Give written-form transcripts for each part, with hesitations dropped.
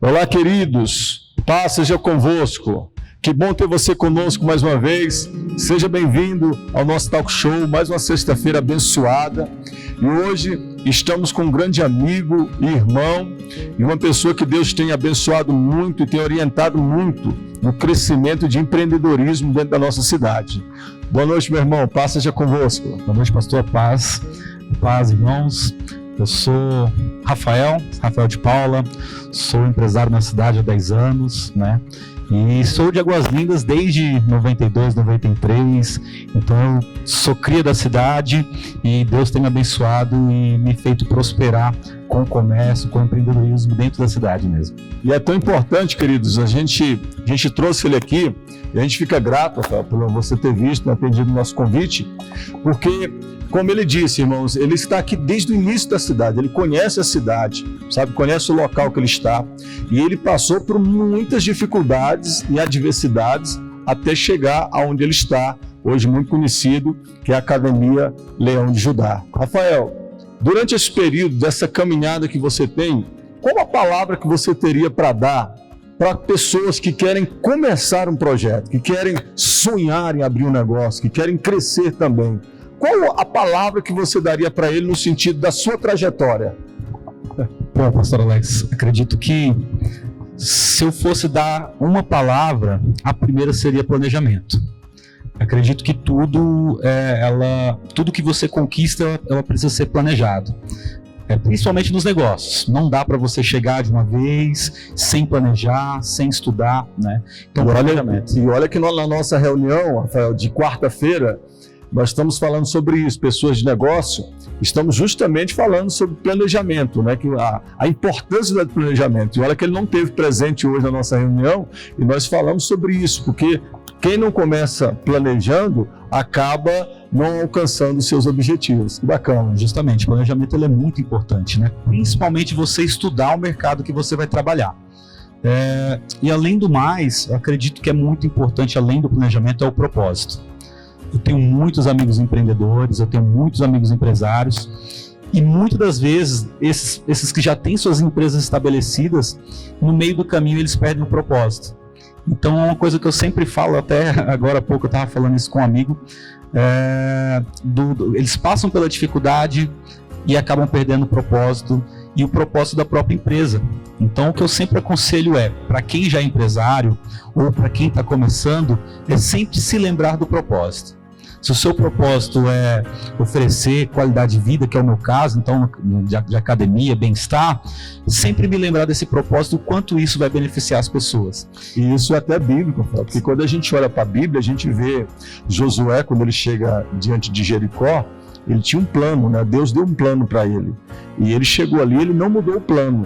Olá, queridos, paz seja convosco. Que bom ter você conosco mais uma vez. Seja bem-vindo ao nosso talk show, mais uma sexta-feira abençoada. E hoje estamos com um grande amigo e irmão e uma pessoa que Deus tem abençoado muito e tem orientado muito no crescimento de empreendedorismo dentro da nossa cidade. Boa noite, meu irmão, paz seja convosco. Boa noite, pastor, paz, irmãos. Eu sou Rafael de Paula, sou empresário na cidade há 10 anos, né? E sou de Águas Lindas desde 92, 93, então eu sou cria da cidade e Deus tem me abençoado e me feito prosperar com o comércio, com o empreendedorismo dentro da cidade mesmo. E é tão importante, queridos, a gente trouxe ele aqui e a gente fica grato, Rafael, por você ter visto e atendido o nosso convite, porque, como ele disse, irmãos, ele está aqui desde o início da cidade, ele conhece a cidade, sabe, conhece o local que ele está, e ele passou por muitas dificuldades e adversidades até chegar aonde ele está, hoje muito conhecido, que é a Academia Leão de Judá. Rafael, durante esse período dessa caminhada que você tem, qual a palavra que você teria para dar para pessoas que querem começar um projeto, que querem sonhar em abrir um negócio, que querem crescer também? Qual a palavra que você daria para ele no sentido da sua trajetória? Bom, pastor Alex, acredito que se eu fosse dar uma palavra, a primeira seria planejamento. Acredito que tudo que você conquista, ela precisa ser planejado. Principalmente nos negócios. Não dá para você chegar de uma vez, sem planejar, sem estudar, né? Então, planejamento. E olha que na nossa reunião, Rafael, de quarta-feira, nós estamos falando sobre isso, pessoas de negócio, estamos justamente falando sobre planejamento, né? Que a importância do planejamento. E olha que ele não esteve presente hoje na nossa reunião e nós falamos sobre isso, porque quem não começa planejando acaba não alcançando seus objetivos. Que bacana. Justamente, o planejamento ele é muito importante, né? Principalmente você estudar o mercado que você vai trabalhar. E além do mais, eu acredito que é muito importante, além do planejamento, é o propósito. Eu tenho muitos amigos empreendedores, eu tenho muitos amigos empresários e muitas das vezes esses que já têm suas empresas estabelecidas, no meio do caminho eles perdem o propósito. Então é uma coisa que eu sempre falo, até agora há pouco eu estava falando isso com um amigo, eles passam pela dificuldade e acabam perdendo o propósito e o propósito da própria empresa. Então o que eu sempre aconselho para quem já é empresário ou para quem está começando, é sempre se lembrar do propósito. Se o seu propósito é oferecer qualidade de vida, que é o meu caso, então de academia, bem-estar, sempre me lembrar desse propósito, o quanto isso vai beneficiar as pessoas. E isso é até bíblico, porque quando a gente olha para a Bíblia, a gente vê Josué, quando ele chega diante de Jericó, ele tinha um plano, né? Deus deu um plano para ele. E ele chegou ali, ele não mudou o plano.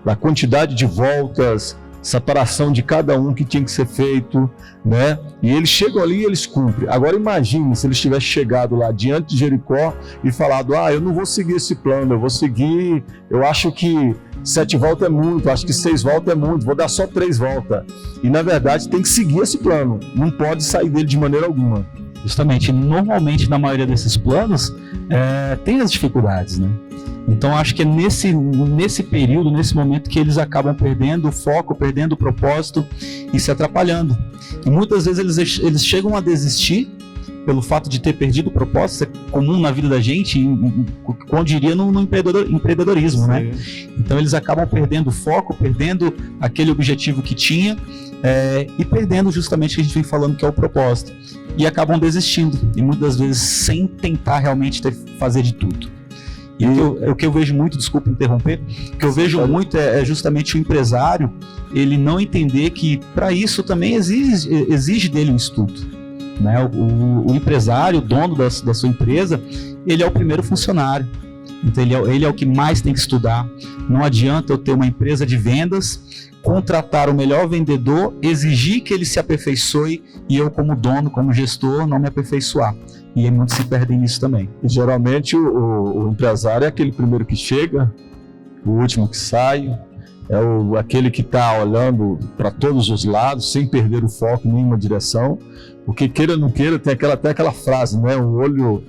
A quantidade de voltas, separação de cada um que tinha que ser feito, né? E eles chegam ali e eles cumprem. Agora imagine se eles tivessem chegado lá diante de Jericó e falado, eu não vou seguir esse plano, eu vou seguir, eu acho que 7 voltas é muito, acho que 6 voltas é muito, vou dar só 3 voltas. E na verdade tem que seguir esse plano, não pode sair dele de maneira alguma. Justamente, normalmente na maioria desses planos tem as dificuldades, né? Então acho que é nesse período, nesse momento que eles acabam perdendo o foco, perdendo o propósito e se atrapalhando. E muitas vezes eles chegam a desistir pelo fato de ter perdido o propósito. Isso é comum na vida da gente, como diria no empreendedorismo, né? Então eles acabam perdendo o foco, perdendo aquele objetivo que tinha e perdendo justamente o que a gente vem falando, que é o propósito. E acabam desistindo, e muitas vezes sem tentar realmente fazer de tudo. E o que eu vejo muito, desculpa interromper, o que eu vejo muito é justamente o empresário, ele não entender que para isso também exige dele um estudo, né? O empresário, o dono da sua empresa, ele é o primeiro funcionário, então ele é o que mais tem que estudar. Não adianta eu ter uma empresa de vendas, contratar o melhor vendedor, exigir que ele se aperfeiçoe e eu como dono, como gestor, não me aperfeiçoar. E muitos se perdem nisso também. E geralmente o empresário é aquele primeiro que chega, o último que sai, aquele que está olhando para todos os lados, sem perder o foco em nenhuma direção, porque queira ou não queira, tem até aquela frase, né? O olho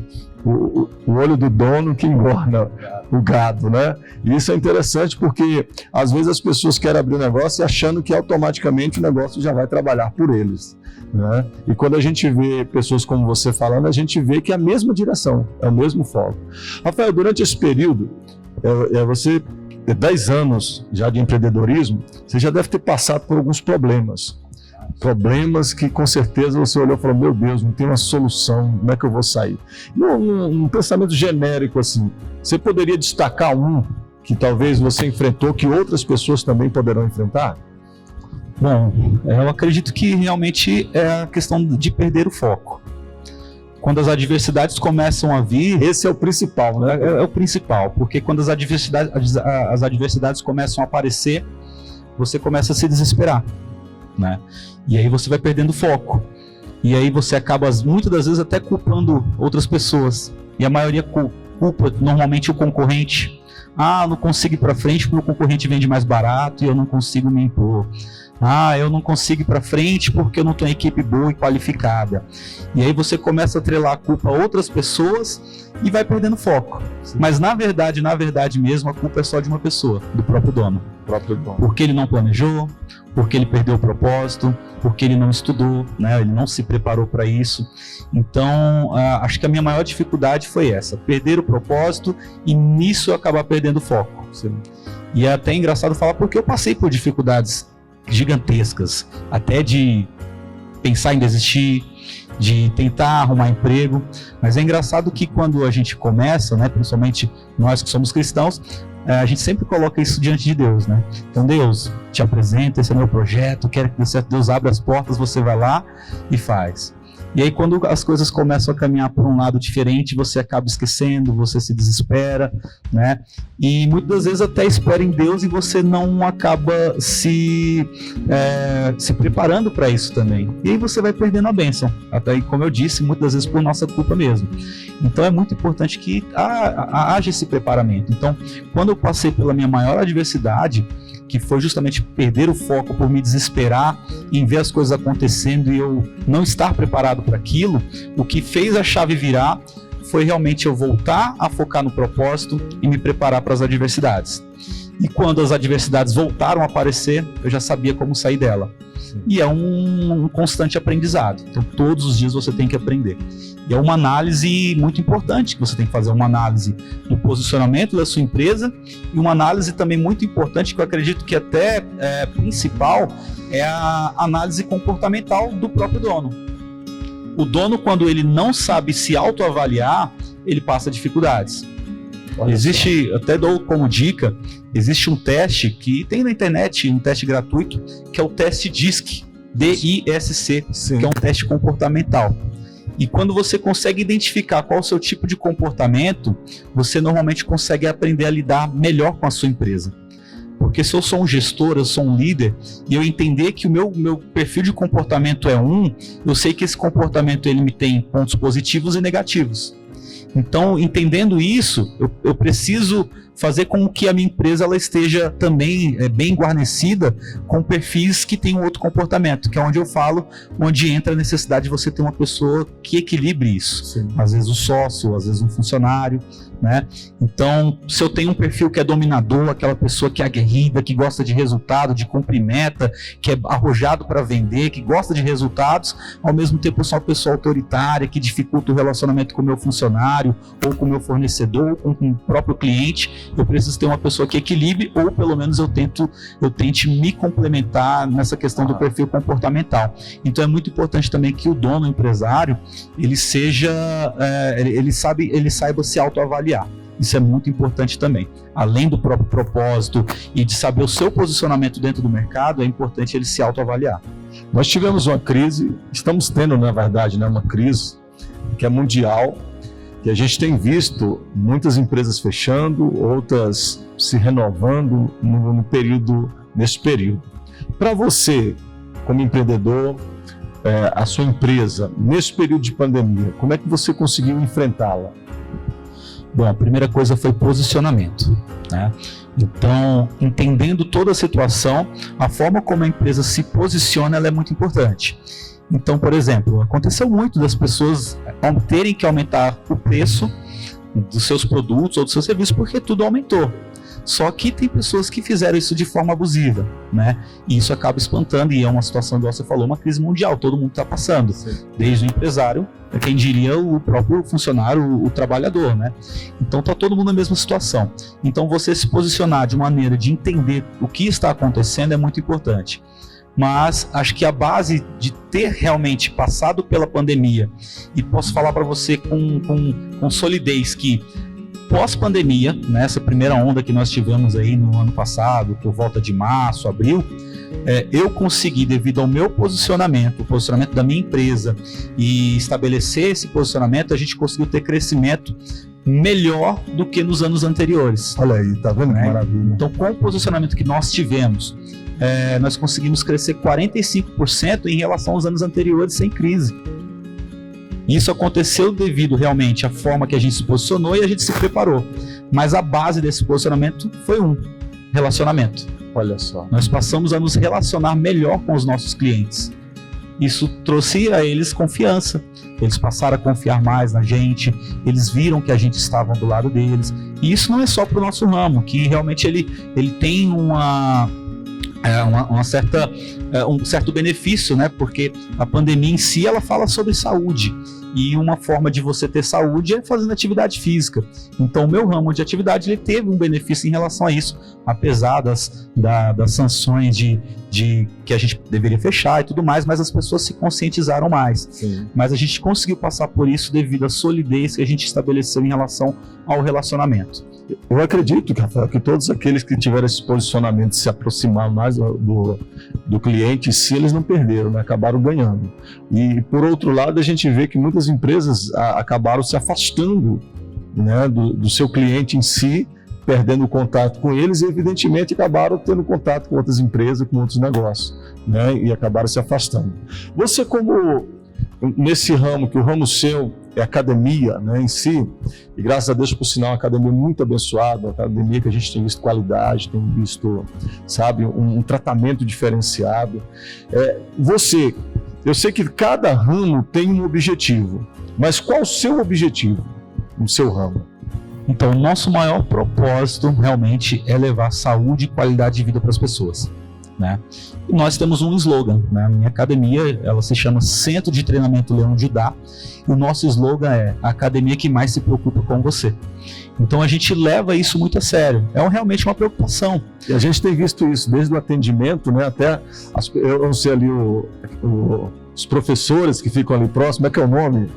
o olho do dono que engorda o gado, né? E isso é interessante porque às vezes as pessoas querem abrir um negócio achando que automaticamente o negócio já vai trabalhar por eles, né? E quando a gente vê pessoas como você falando, a gente vê que é a mesma direção, é o mesmo foco. Rafael, durante esse período, você 10 anos já de empreendedorismo, você já deve ter passado por alguns problemas que com certeza você olhou e falou, meu Deus, não tem uma solução, como é que eu vou sair? Num pensamento genérico assim, você poderia destacar um que talvez você enfrentou, que outras pessoas também poderão enfrentar? Bom, eu acredito que realmente é a questão de perder o foco. Quando as adversidades começam a vir... Esse é o principal, né? É o principal, porque quando as adversidades começam a aparecer, você começa a se desesperar, né? E aí você vai perdendo foco. E aí você acaba, muitas das vezes, até culpando outras pessoas. E a maioria culpa, normalmente, o concorrente. Ah, eu não consigo ir para frente porque o concorrente vende mais barato e eu não consigo me impor. Ah, eu não consigo ir para frente porque eu não tenho equipe boa e qualificada. E aí você começa a atrelar a culpa a outras pessoas e vai perdendo foco. Sim. Mas na verdade mesmo, a culpa é só de uma pessoa, do próprio dono. Porque ele não planejou, porque ele perdeu o propósito, porque ele não estudou, né? Ele não se preparou para isso. Então, acho que a minha maior dificuldade foi essa, perder o propósito e nisso eu acabar perdendo o foco. Sim. E é até engraçado falar porque eu passei por dificuldades gigantescas, até de pensar em desistir, de tentar arrumar emprego, mas é engraçado que quando a gente começa, né, principalmente nós que somos cristãos, a gente sempre coloca isso diante de Deus, né? Então Deus te apresenta, esse é meu projeto, quero que dê certo, Deus abre as portas, você vai lá e faz. E aí quando as coisas começam a caminhar por um lado diferente, você acaba esquecendo, você se desespera, né? E muitas das vezes até espera em Deus e você não acaba se preparando para isso também. E aí você vai perdendo a bênção. Até aí, como eu disse, muitas das vezes por nossa culpa mesmo. Então é muito importante que haja esse preparamento. Então, quando eu passei pela minha maior adversidade, que foi justamente perder o foco por me desesperar em ver as coisas acontecendo e eu não estar preparado para aquilo, o que fez a chave virar foi realmente eu voltar a focar no propósito e me preparar para as adversidades. E quando as adversidades voltaram a aparecer, eu já sabia como sair dela. E é um constante aprendizado. Então, todos os dias você tem que aprender. E é uma análise muito importante que você tem que fazer, uma análise do posicionamento da sua empresa e uma análise também muito importante que eu acredito que até principal é a análise comportamental do próprio dono. O dono, quando ele não sabe se autoavaliar, ele passa dificuldades. Existe, até dou como dica, existe um teste que tem na internet, um teste gratuito, que é o teste DISC, D-I-S-C, que é um teste comportamental. E quando você consegue identificar qual é o seu tipo de comportamento, você normalmente consegue aprender a lidar melhor com a sua empresa. Porque se eu sou um gestor, eu sou um líder, e eu entender que o meu perfil de comportamento é eu sei que esse comportamento ele me tem pontos positivos e negativos. Então, entendendo isso, eu preciso fazer com que a minha empresa ela esteja também bem guarnecida com perfis que têm um outro comportamento, que é onde eu falo, onde entra a necessidade de você ter uma pessoa que equilibre isso. Sim. Às vezes o sócio, às vezes um funcionário, né? Então, se eu tenho um perfil que é dominador, aquela pessoa que é aguerrida, que gosta de resultado, de cumprir meta, que é arrojado para vender, que gosta de resultados, ao mesmo tempo eu sou uma pessoa autoritária, que dificulta o relacionamento com o meu funcionário, ou com o meu fornecedor, ou com o próprio cliente, eu preciso ter uma pessoa que equilibre, ou pelo menos eu tente me complementar nessa questão do perfil comportamental. Então é muito importante também que o dono, o empresário, ele saiba se autoavaliar. Isso é muito importante também. Além do próprio propósito e de saber o seu posicionamento dentro do mercado, é importante ele se autoavaliar. Nós tivemos uma crise, estamos tendo, na verdade, uma crise que é mundial, que a gente tem visto muitas empresas fechando, outras se renovando nesse período. Para você, como empreendedor, a sua empresa, nesse período de pandemia, como é que você conseguiu enfrentá-la? Bom, a primeira coisa foi posicionamento, né? Então, entendendo toda a situação, a forma como a empresa se posiciona ela é muito importante. Então, por exemplo, aconteceu muito das pessoas terem que aumentar o preço dos seus produtos ou dos seus serviços porque tudo aumentou. Só que tem pessoas que fizeram isso de forma abusiva, né? E isso acaba espantando, e é uma situação, igual você falou, uma crise mundial, todo mundo está passando. Sim. Desde o empresário, quem diria o próprio funcionário, o trabalhador, né? Então está todo mundo na mesma situação. Então você se posicionar de maneira de entender o que está acontecendo é muito importante. Mas acho que a base de ter realmente passado pela pandemia, e posso falar para você com solidez que pós-pandemia, nessa primeira onda que nós tivemos aí no ano passado, por volta de março, abril, eu consegui, devido ao meu posicionamento, o posicionamento da minha empresa, e estabelecer esse posicionamento, a gente conseguiu ter crescimento melhor do que nos anos anteriores. Olha aí, tá vendo? Né? Maravilha. Então, com o posicionamento que nós tivemos, nós conseguimos crescer 45% em relação aos anos anteriores sem crise. Isso aconteceu devido realmente à forma que a gente se posicionou e a gente se preparou. Mas a base desse posicionamento foi relacionamento. Olha só. Nós passamos a nos relacionar melhor com os nossos clientes. Isso trouxe a eles confiança. Eles passaram a confiar mais na gente, eles viram que a gente estava do lado deles. E isso não é só para o nosso ramo, que realmente ele tem um certo benefício, né? Porque a pandemia em si ela fala sobre saúde, e uma forma de você ter saúde é fazendo atividade física. Então o meu ramo de atividade ele teve um benefício em relação a isso, apesar das sanções de que a gente deveria fechar e tudo mais, mas as pessoas se conscientizaram mais. Sim. Mas a gente conseguiu passar por isso devido à solidez que a gente estabeleceu em relação ao relacionamento. Eu acredito, Rafael, que todos aqueles que tiveram esse posicionamento de se aproximar mais do cliente, se eles não perderam, né? Acabaram ganhando. E, por outro lado, a gente vê que muitas empresas acabaram se afastando, né, do seu cliente em si, perdendo o contato com eles e, evidentemente, acabaram tendo contato com outras empresas, com outros negócios, né, e acabaram se afastando. Você, como nesse ramo, que o ramo seu é academia, né, em si, e graças a Deus, por sinal, uma academia muito abençoada, uma academia que a gente tem visto qualidade, tem visto, sabe, um tratamento diferenciado. Eu sei que cada ramo tem um objetivo, mas qual o seu objetivo no seu ramo? Então, o nosso maior propósito realmente é levar saúde e qualidade de vida para as pessoas, né? E nós temos um slogan, né? A minha academia, ela se chama Centro de Treinamento Leão Judá, e o nosso slogan é a academia que mais se preocupa com você. Então a gente leva isso muito a sério, realmente uma preocupação. E a gente tem visto isso desde o atendimento, né, até, eu não sei ali, os professores que ficam ali próximo, que é o nome?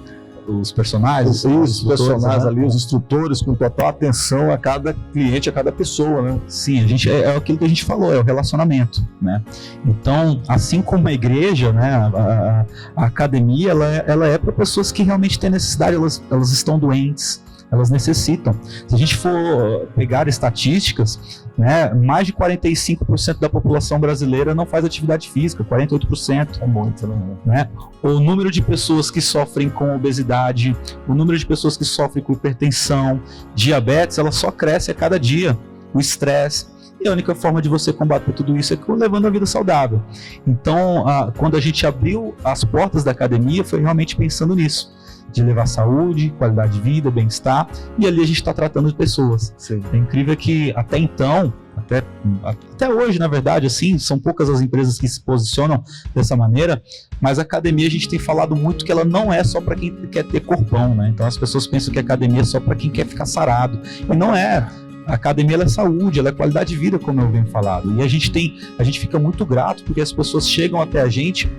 Os personagens, os personagens ali, os instrutores, com total atenção a cada cliente, a cada pessoa, né? Sim, a gente, é aquilo que a gente falou, é o relacionamento, né? Então, assim como a igreja, né, a academia, ela é para pessoas que realmente têm necessidade, elas estão doentes, elas necessitam. Se a gente for pegar estatísticas, né, mais de 45% da população brasileira não faz atividade física, 48%. É muito, né? O número de pessoas que sofrem com obesidade, o número de pessoas que sofrem com hipertensão, diabetes, ela só cresce a cada dia. O estresse. E a única forma de você combater tudo isso é levando a vida saudável. Então, quando a gente abriu as portas da academia, foi realmente pensando nisso. De levar saúde, qualidade de vida, bem-estar, e ali a gente está tratando de pessoas. Sim. É incrível que até então, até hoje, na verdade, assim, são poucas as empresas que se posicionam dessa maneira, mas a academia a gente tem falado muito que ela não é só para quem quer ter corpão, né? Então as pessoas pensam que a academia é só para quem quer ficar sarado, e não é. A academia ela é saúde, ela é qualidade de vida, como eu venho falado, e a gente fica muito grato porque as pessoas chegam até a gente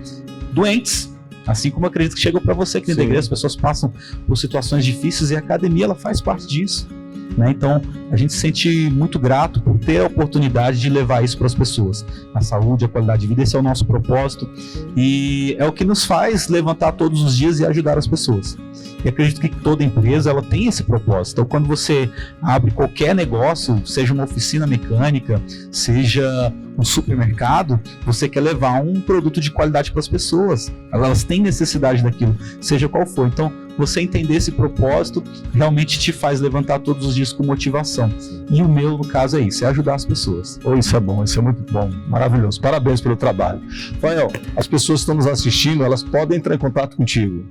doentes. Assim como eu acredito que chegou para você aqui na igreja, as pessoas passam por situações difíceis e a academia ela faz parte disso, né? Então a gente se sente muito grato por ter a oportunidade de levar isso para as pessoas, a saúde, a qualidade de vida, esse é o nosso propósito e é o que nos faz levantar todos os dias e ajudar as pessoas. E acredito que toda empresa ela tem esse propósito. Então quando você abre qualquer negócio, seja uma oficina mecânica, seja um supermercado, você quer levar um produto de qualidade para as pessoas. Elas têm necessidade daquilo, seja qual for. Então você entender esse propósito realmente te faz levantar todos os dias com motivação. E o meu, no caso, é isso, é ajudar as pessoas. Oh, isso é bom, isso é muito bom, maravilhoso. Parabéns pelo trabalho. Rafael, as pessoas que estão nos assistindo, elas podem entrar em contato contigo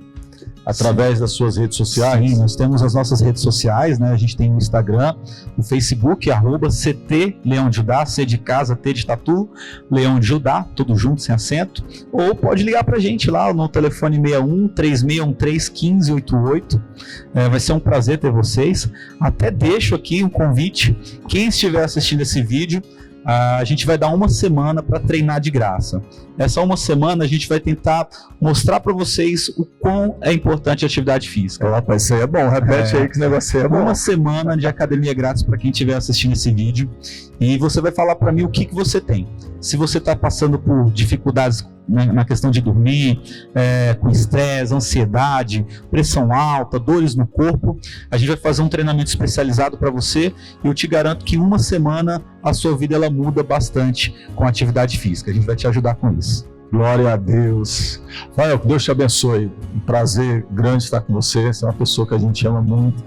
através das suas redes sociais. Sim, nós temos as nossas redes sociais, né? A gente tem o Instagram, o Facebook, @CT Leão de Judá, C de casa, T de tatu, Leão de Judá, tudo junto, sem acento. Ou pode ligar pra gente lá no telefone 61-3613-1588. Vai ser um prazer ter vocês. Até deixo aqui um convite, quem estiver assistindo esse vídeo, a gente vai dar uma semana para treinar de graça. Essa uma semana a gente vai tentar mostrar para vocês o quão é importante a atividade física. Rapaz, isso aí é bom, repete aí que esse negócio aí é bom. Uma semana de academia grátis para quem estiver assistindo esse vídeo, e você vai falar para mim o que você tem. Se você está passando por dificuldades na questão de dormir, com estresse, ansiedade, pressão alta, dores no corpo, a gente vai fazer um treinamento especializado para você, e eu te garanto que uma semana a sua vida ela muda bastante com a atividade física. A gente vai te ajudar com isso. Glória a Deus. Rafael, que Deus te abençoe. Um prazer grande estar com você. Você é uma pessoa que a gente ama muito,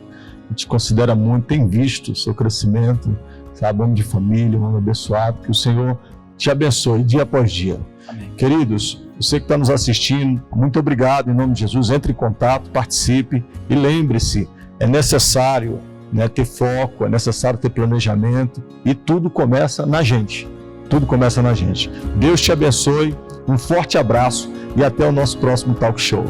a gente considera muito, tem visto o seu crescimento, sabe? Homem de família, um homem abençoado. Que o Senhor te abençoe dia após dia. Amém. Queridos, você que está nos assistindo, muito obrigado em nome de Jesus. Entre em contato, participe e lembre-se, é necessário, né, ter foco, é necessário ter planejamento, e tudo começa na gente. Tudo começa na gente. Deus te abençoe, um forte abraço e até o nosso próximo talk show.